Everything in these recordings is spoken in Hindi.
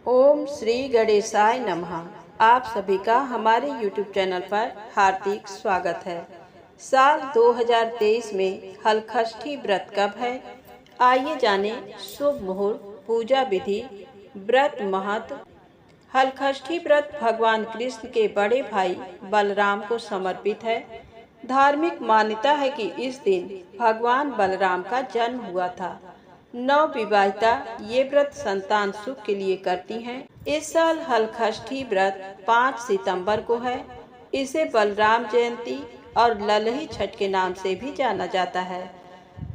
ओम श्री गणेशाय नमः। आप सभी का हमारे YouTube चैनल पर हार्दिक स्वागत है। साल 2023 में हलखष्ठी व्रत कब है? आइए जाने शुभ मुहूर्त, पूजा विधि, व्रत महत्व। हलखष्ठी व्रत भगवान कृष्ण के बड़े भाई बलराम को समर्पित है। धार्मिक मान्यता है कि इस दिन भगवान बलराम का जन्म हुआ था। नवविवाहिता ये व्रत संतान सुख के लिए करती हैं। इस साल हलखष्ठी व्रत 5 सितंबर को है। इसे बलराम जयंती और ललही छठ के नाम से भी जाना जाता है।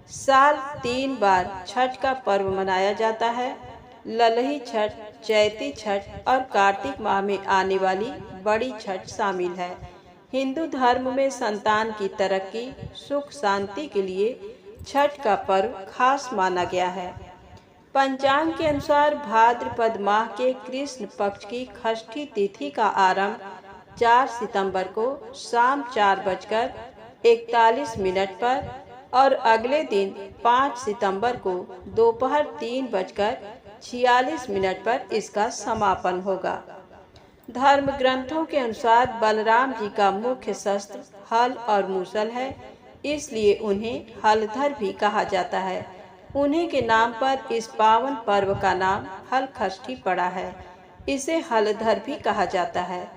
साल 3 बार छठ का पर्व मनाया जाता है। ललही छठ, चैती छठ और कार्तिक माह में आने वाली बड़ी छठ शामिल है। हिंदू धर्म में संतान की तरक्की, सुख शांति के लिए छठ का पर्व खास माना गया है। पंचांग के अनुसार भाद्रपद माह के कृष्ण पक्ष की षष्ठी तिथि का आरंभ 4 सितंबर को शाम 4:41 पर और अगले दिन 5 सितंबर को दोपहर 3:46 पर इसका समापन होगा। धर्म ग्रंथों के अनुसार बलराम जी का मुख्य शस्त्र हल और मूसल है, इसलिए उन्हें हलधर भी कहा जाता है। उन्हीं के नाम पर इस पावन पर्व का नाम हलखष्ठी पड़ा है। इसे हलधर भी कहा जाता है।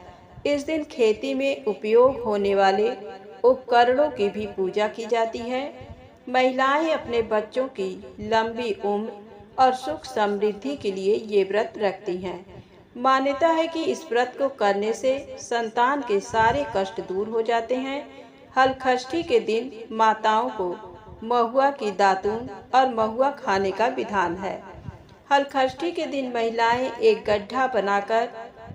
इस दिन खेती में उपयोग होने वाले उपकरणों की भी पूजा की जाती है। महिलाएं अपने बच्चों की लंबी उम्र और सुख समृद्धि के लिए ये व्रत रखती हैं। मान्यता है कि इस व्रत को करने से संतान के सारे कष्ट दूर हो जाते हैं। हलखष्ठी के दिन माताओं को महुआ की दातून और महुआ खाने का विधान है। हलखष्ठी के दिन महिलाएं एक गड्ढा बनाकर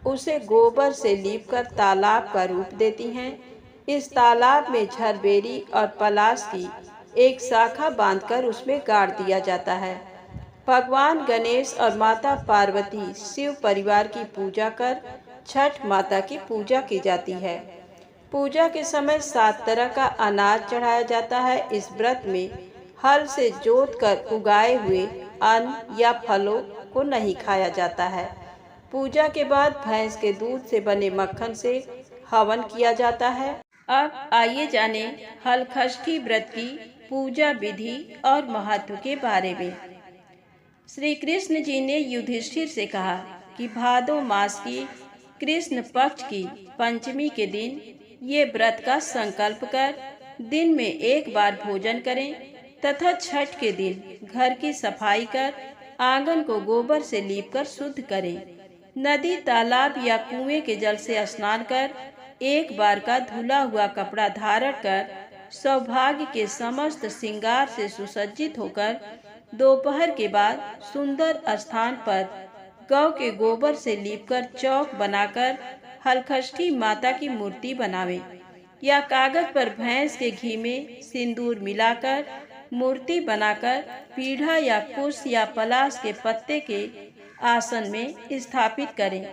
उसे गोबर से लीपकर तालाब का रूप देती हैं। इस तालाब में झरबेरी और पलाश की एक शाखा बांधकर उसमें गाड़ दिया जाता है। भगवान गणेश और माता पार्वती शिव परिवार की पूजा कर छठ माता की पूजा की जाती है। पूजा के समय 7 तरह का अनाज चढ़ाया जाता है। इस व्रत में हल से जोत कर उगाए हुए अन्न या फलों को नहीं खाया जाता है। पूजा के बाद भैंस के दूध से बने मक्खन से हवन किया जाता है। अब आइए जाने हलखष्ठी व्रत की पूजा विधि और महत्व के बारे में। श्री कृष्ण जी ने युधिष्ठिर से कहा कि भादो मास की कृष्ण पक्ष की पंचमी के दिन ये व्रत का संकल्प कर दिन में एक बार भोजन करें तथा छठ के दिन घर की सफाई कर आंगन को गोबर से लीपकर शुद्ध करें। नदी, तालाब या कुएं के जल से स्नान कर एक बार का धुला हुआ कपड़ा धारण कर सौभाग्य के समस्त श्रृंगार से सुसज्जित होकर दोपहर के बाद सुंदर स्थान पर गौ के गोबर से लीपकर चौक बनाकर हलखष्ठी माता की मूर्ति बनावें या कागज पर भैंस के घी में सिंदूर मिलाकर मूर्ति बनाकर पीढ़ा या कुश या पलाश के पत्ते के आसन में स्थापित करें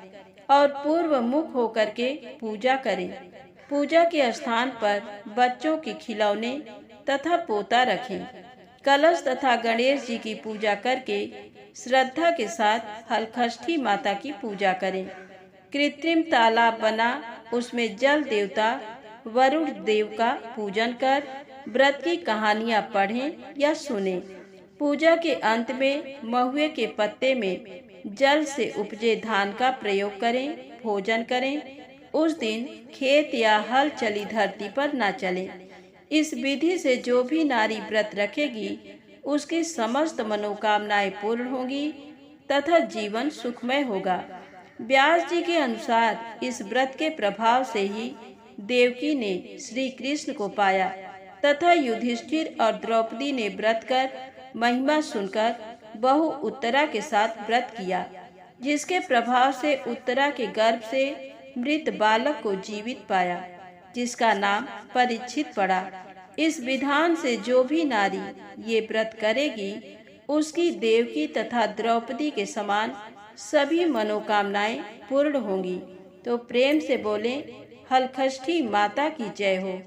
और पूर्व मुख होकर के पूजा करें। पूजा के स्थान पर बच्चों के खिलौने तथा पोता रखें। कलश तथा गणेश जी की पूजा करके श्रद्धा के साथ हलखष्ठी माता की पूजा करें। कृत्रिम तालाब बना उसमें जल देवता वरुण देव का पूजन कर व्रत की कहानियां पढ़ें या सुनें। पूजा के अंत में महुए के पत्ते में जल से उपजे धान का प्रयोग करें, भोजन करें। उस दिन खेत या हल चली धरती पर न चलें। इस विधि से जो भी नारी व्रत रखेगी उसकी समस्त मनोकामनाएं पूर्ण होंगी तथा जीवन सुखमय होगा। व्यास जी के अनुसार इस व्रत के प्रभाव से ही देवकी ने श्री कृष्ण को पाया तथा युधिष्ठिर और द्रौपदी ने व्रत कर महिमा सुनकर बहु उत्तरा के साथ व्रत किया, जिसके प्रभाव से उत्तरा के गर्भ से मृत बालक को जीवित पाया, जिसका नाम परीक्षित पड़ा। इस विधान से जो भी नारी ये व्रत करेगी उसकी देवकी तथा द्रौपदी के समान सभी मनोकामनाएं पूर्ण होंगी। तो प्रेम से बोलें हलखष्ठी माता की जय हो।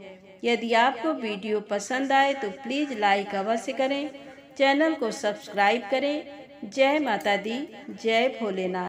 यदि आपको वीडियो पसंद आए तो प्लीज़ लाइक अवश्य करें, चैनल को सब्सक्राइब करें। जय माता दी, जय भोलेनाथ।